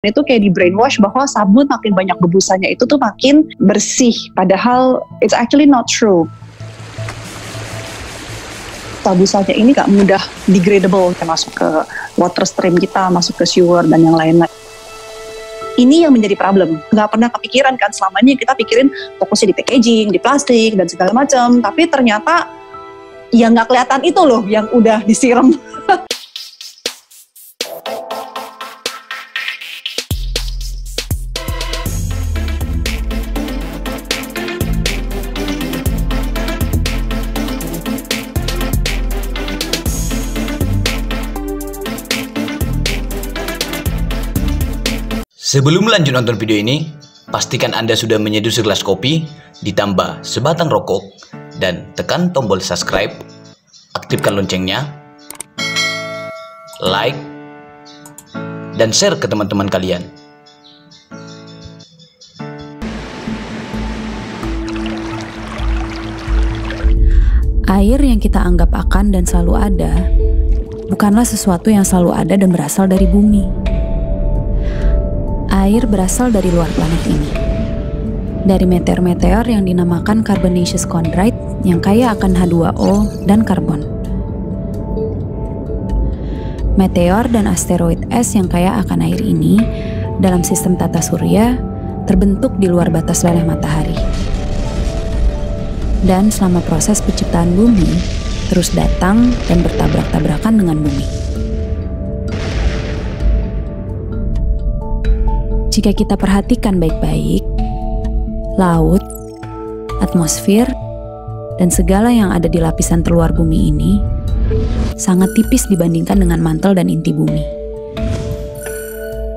Itu kayak di brainwash bahwa sabun makin banyak debusannya itu tuh makin bersih, padahal it's actually not true. Debusannya ini gak mudah degradable, kayak masuk ke water stream kita, masuk ke sewer dan yang lain-lain. Ini yang menjadi problem. Gak pernah kepikiran kan, selama ini kita pikirin fokusnya di packaging, di plastik dan segala macam, tapi ternyata yang gak kelihatan itu loh yang udah disiram. Sebelum lanjut nonton video ini, pastikan Anda sudah menyeduh segelas kopi, ditambah sebatang rokok, dan tekan tombol subscribe, aktifkan loncengnya, like, dan share ke teman-teman kalian. Air yang kita anggap akan dan selalu ada, bukanlah sesuatu yang selalu ada dan berasal dari bumi. Air berasal dari luar planet ini, dari meteor-meteor yang dinamakan carbonaceous chondrite yang kaya akan H2O dan karbon. Meteor dan asteroid es yang kaya akan air ini dalam sistem tata surya terbentuk di luar batas leleh matahari. Dan selama proses penciptaan bumi terus datang dan bertabrak-tabrakan dengan bumi. Jika kita perhatikan baik-baik, laut, atmosfer, dan segala yang ada di lapisan terluar bumi ini sangat tipis dibandingkan dengan mantel dan inti bumi.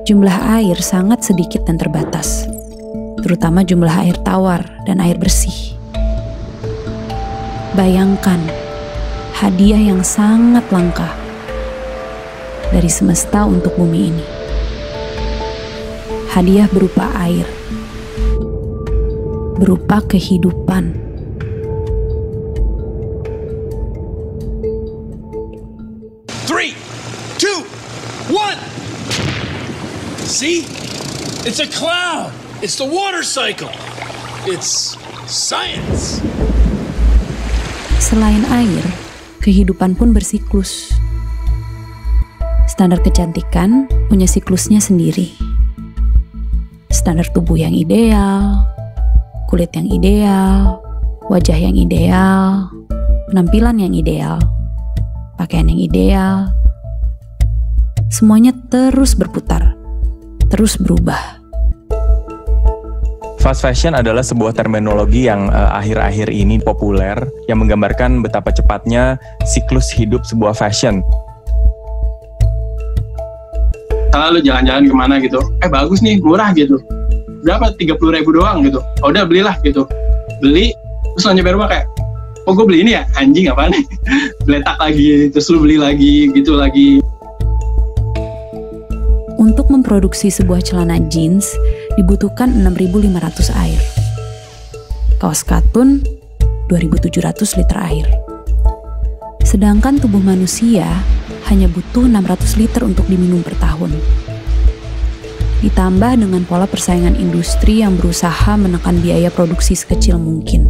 Jumlah air sangat sedikit dan terbatas, terutama jumlah air tawar dan air bersih. Bayangkan, hadiah yang sangat langka dari semesta untuk bumi ini. Hadiah berupa air, berupa kehidupan. Three, two, one. See? It's a cloud. It's the water cycle. It's science. Selain air, kehidupan pun bersiklus. Standar kecantikan punya siklusnya sendiri. Standar tubuh yang ideal, kulit yang ideal, wajah yang ideal, penampilan yang ideal, pakaian yang ideal, semuanya terus berputar, terus berubah. Fast fashion adalah sebuah terminologi yang akhir-akhir ini populer, yang menggambarkan betapa cepatnya siklus hidup sebuah fashion. Kalau lu jalan-jalan kemana gitu, bagus nih, murah gitu, berapa, 30.000 doang gitu, udah belilah gitu, beli, terus nyampe rumah kayak, oh gue beli ini ya, anjing apaan nih, letak lagi, terus lu beli lagi, gitu lagi. Untuk memproduksi sebuah celana jeans, dibutuhkan 6.500 air. Kaos katun, 2.700 liter air. Sedangkan tubuh manusia hanya butuh 600 liter untuk diminum per tahun. Ditambah dengan pola persaingan industri yang berusaha menekan biaya produksi sekecil mungkin.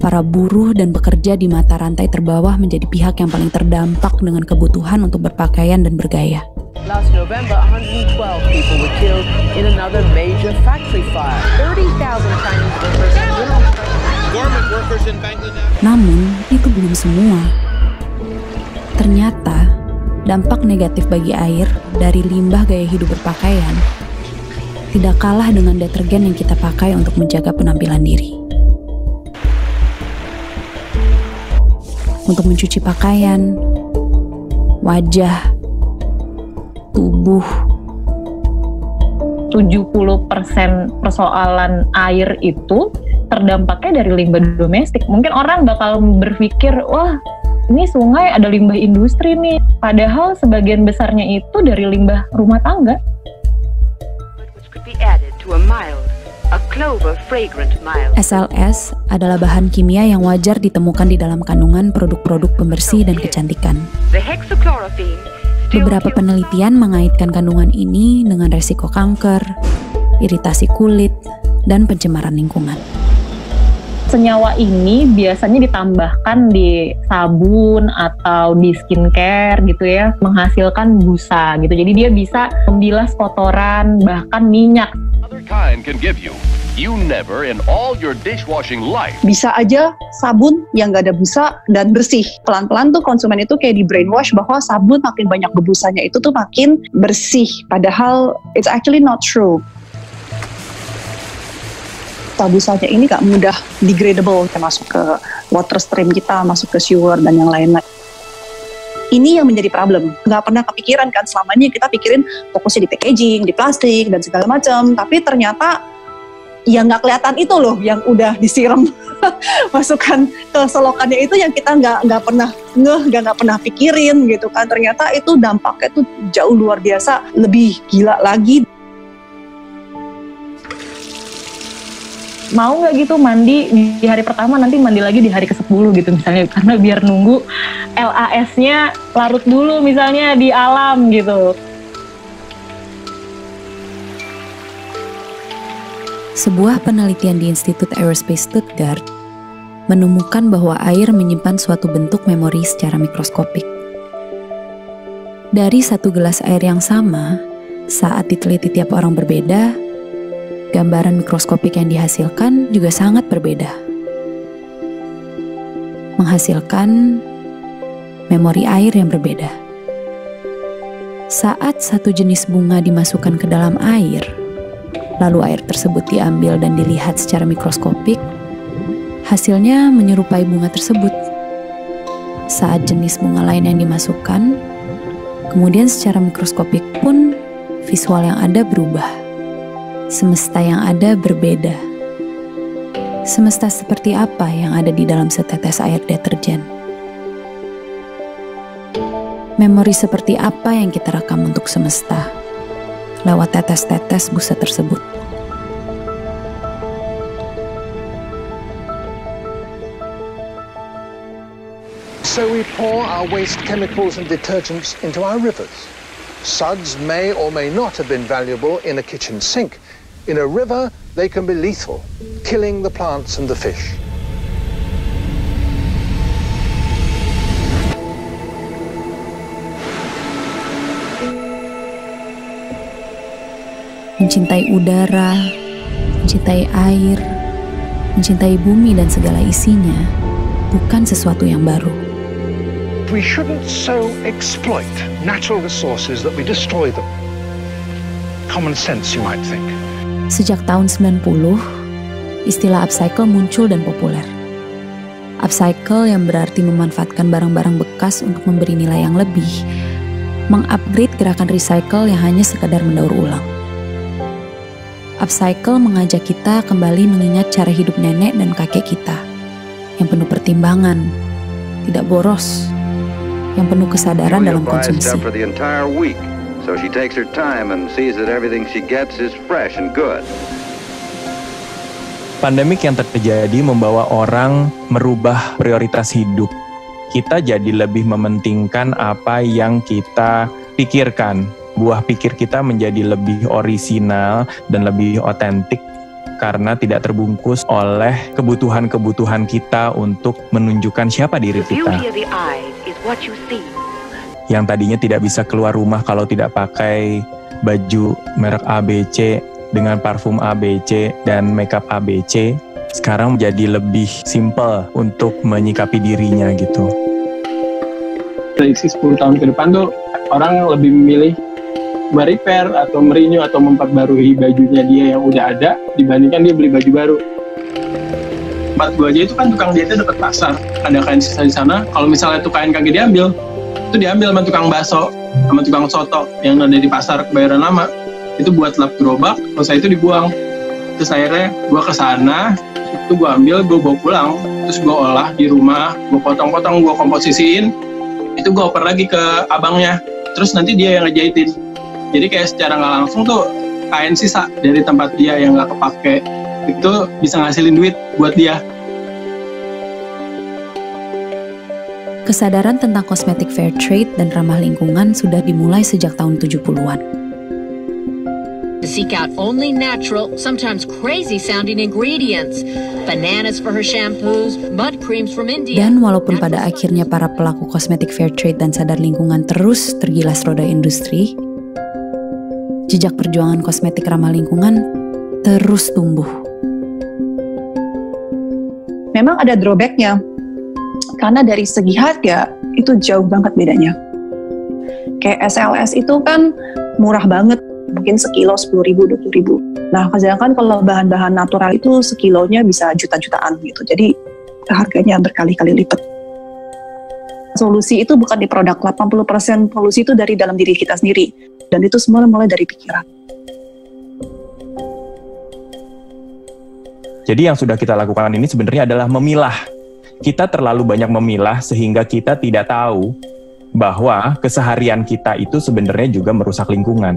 Para buruh dan pekerja di mata rantai terbawah menjadi pihak yang paling terdampak dengan kebutuhan untuk berpakaian dan bergaya. Last November, 112 people were killed in another major factory fire. 30,000 Chinese workers went on strike. Garment workers in Bangladesh. Namun, itu belum semua. Ternyata, dampak negatif bagi air dari limbah gaya hidup berpakaian tidak kalah dengan detergen yang kita pakai untuk menjaga penampilan diri. Untuk mencuci pakaian, wajah, tubuh. 70% persoalan air itu terdampaknya dari limbah domestik. Mungkin orang bakal berpikir, wah ini sungai ada limbah industri nih. Padahal sebagian besarnya itu dari limbah rumah tangga. SLS adalah bahan kimia yang wajar ditemukan di dalam kandungan produk-produk pembersih dan kecantikan. Beberapa penelitian mengaitkan kandungan ini dengan resiko kanker, iritasi kulit, dan pencemaran lingkungan. Senyawa ini biasanya ditambahkan di sabun atau di skincare gitu ya, menghasilkan busa gitu. Jadi dia bisa membilas kotoran, bahkan minyak. Bisa aja sabun yang nggak ada busa dan bersih. Pelan-pelan tuh konsumen itu kayak di brainwash bahwa sabun makin banyak berbusanya itu tuh makin bersih. Padahal it's actually not true. Busanya ini nggak mudah degradable, masuk ke water stream kita, masuk ke sewer dan yang lain-lain. Ini yang menjadi problem. Nggak pernah kepikiran kan, selamanya kita pikirin fokusnya di packaging, di plastik dan segala macam. Tapi ternyata yang nggak kelihatan itu loh, yang udah disiram masukkan ke selokannya itu yang kita nggak pernah nggak pernah pikirin gitu kan. Ternyata itu dampaknya tuh jauh luar biasa, lebih gila lagi. Mau nggak gitu mandi di hari pertama, nanti mandi lagi di hari ke-10 gitu misalnya, karena biar nunggu LAS-nya larut dulu misalnya di alam gitu. Sebuah penelitian di Institut Aerospace Stuttgart menemukan bahwa air menyimpan suatu bentuk memori secara mikroskopik. Dari satu gelas air yang sama, saat diteliti tiap orang berbeda, gambaran mikroskopik yang dihasilkan juga sangat berbeda. Menghasilkan memori air yang berbeda. Saat satu jenis bunga dimasukkan ke dalam air, lalu air tersebut diambil dan dilihat secara mikroskopik, hasilnya menyerupai bunga tersebut. Saat jenis bunga lain yang dimasukkan, kemudian secara mikroskopik pun visual yang ada berubah. Semesta yang ada berbeda. Semesta seperti apa yang ada di dalam setetes air deterjen? Memori seperti apa yang kita rekam untuk semesta lewat tetes-tetes busa tersebut? So we pour our waste chemicals and detergents into our rivers. Suds may or may not have been valuable in a kitchen sink. In a river, they can be lethal, killing the plants and the fish. Mencintai udara, mencintai air, mencintai bumi dan segala isinya bukan sesuatu yang baru. We shouldn't so exploit natural resources that we destroy them. Common sense, you might think. Sejak tahun 90, istilah upcycle muncul dan populer. Upcycle yang berarti memanfaatkan barang-barang bekas untuk memberi nilai yang lebih, mengupgrade gerakan recycle yang hanya sekadar mendaur ulang. Upcycle mengajak kita kembali mengingat cara hidup nenek dan kakek kita, yang penuh pertimbangan, tidak boros, yang penuh kesadaran dalam konsumsi. So she takes her time and sees that everything she gets is fresh and good. Pandemik yang terjadi membawa orang merubah prioritas hidup. Kita jadi lebih mementingkan apa yang kita pikirkan. Buah pikir kita menjadi lebih orisinal dan lebih otentik karena tidak terbungkus oleh kebutuhan-kebutuhan kita untuk menunjukkan siapa diri kita. Yang tadinya tidak bisa keluar rumah kalau tidak pakai baju merek ABC dengan parfum ABC dan makeup ABC, sekarang menjadi lebih simple untuk menyikapi dirinya gitu. Prediksi 10 tahun ke depan tuh orang lebih memilih merepair atau merenew atau memperbarui bajunya dia yang udah ada dibandingkan dia beli baju baru. Tempat gua aja itu kan tukang jahitnya dekat pasar, ada kain sisa di sana. Kalau misalnya tuh kain kagak diambil, itu diambil sama tukang bakso, sama tukang soto yang ada di pasar Kebayoran Lama. Itu buat lap gerobak, selesai itu dibuang. Terus akhirnya gue kesana, itu gue ambil, gue bawa pulang. Terus gue olah di rumah, gue potong-potong, gue komposisiin. Itu gue oper lagi ke abangnya. Terus nanti dia yang ngejahitin. Jadi kayak secara nggak langsung tuh kain sisa dari tempat dia yang nggak kepake. Itu bisa ngasilin duit buat dia. Kesadaran tentang kosmetik fair trade dan ramah lingkungan sudah dimulai sejak tahun 70-an. To seek out only natural, sometimes crazy-sounding ingredients. Bananas for her shampoos, mud creams from India. Dan walaupun pada akhirnya para pelaku kosmetik fair trade dan sadar lingkungan terus tergilas roda industri, jejak perjuangan kosmetik ramah lingkungan terus tumbuh. Memang ada drawback-nya, karena dari segi harga itu jauh banget bedanya. Kayak SLS itu kan murah banget, mungkin sekilo 10.000, 20.000. Nah, sedangkan kalau bahan-bahan natural itu sekilonya bisa juta-jutaan gitu. Jadi harganya berkali-kali lipat. Solusi itu bukan di produk, 80% polusi itu dari dalam diri kita sendiri. Dan itu semua mulai dari pikiran. Jadi yang sudah kita lakukan ini sebenarnya adalah memilah. Kita terlalu banyak memilah sehingga kita tidak tahu bahwa keseharian kita itu sebenarnya juga merusak lingkungan.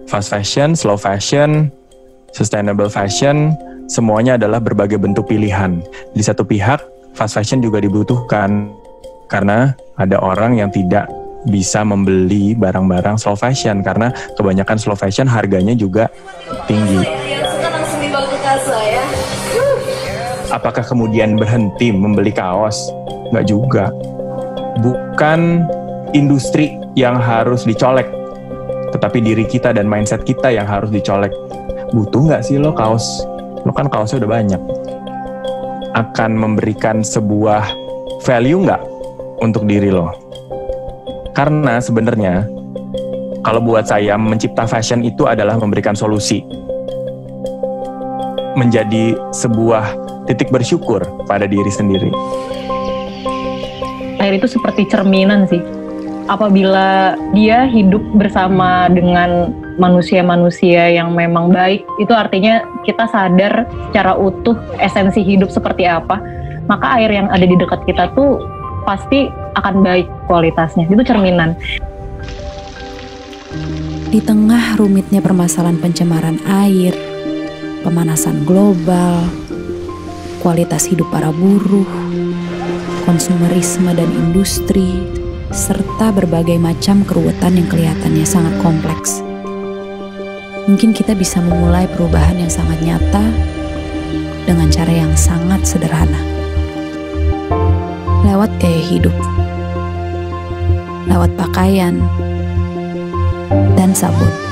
Fast fashion, slow fashion, sustainable fashion, semuanya adalah berbagai bentuk pilihan. Di satu pihak, fast fashion juga dibutuhkan karena ada orang yang tidak bisa membeli barang-barang slow fashion karena kebanyakan slow fashion harganya juga tinggi. Apakah kemudian berhenti membeli kaos? Nggak juga. Bukan industri yang harus dicolek, tetapi diri kita dan mindset kita yang harus dicolek. Butuh nggak sih lo kaos? Lo kan kaosnya udah banyak. Akan memberikan sebuah value nggak untuk diri lo? Karena sebenarnya, kalau buat saya, mencipta fashion itu adalah memberikan solusi. Menjadi sebuah titik bersyukur pada diri sendiri. Air itu seperti cerminan sih. Apabila dia hidup bersama dengan manusia-manusia yang memang baik, itu artinya kita sadar secara utuh esensi hidup seperti apa, maka air yang ada di dekat kita tuh pasti akan baik kualitasnya. Itu cerminan. Di tengah rumitnya permasalahan pencemaran air, pemanasan global, kualitas hidup para buruh, konsumerisme dan industri, serta berbagai macam keruwetan yang kelihatannya sangat kompleks. Mungkin kita bisa memulai perubahan yang sangat nyata dengan cara yang sangat sederhana. Lewat gaya hidup, lewat pakaian, dan sabun.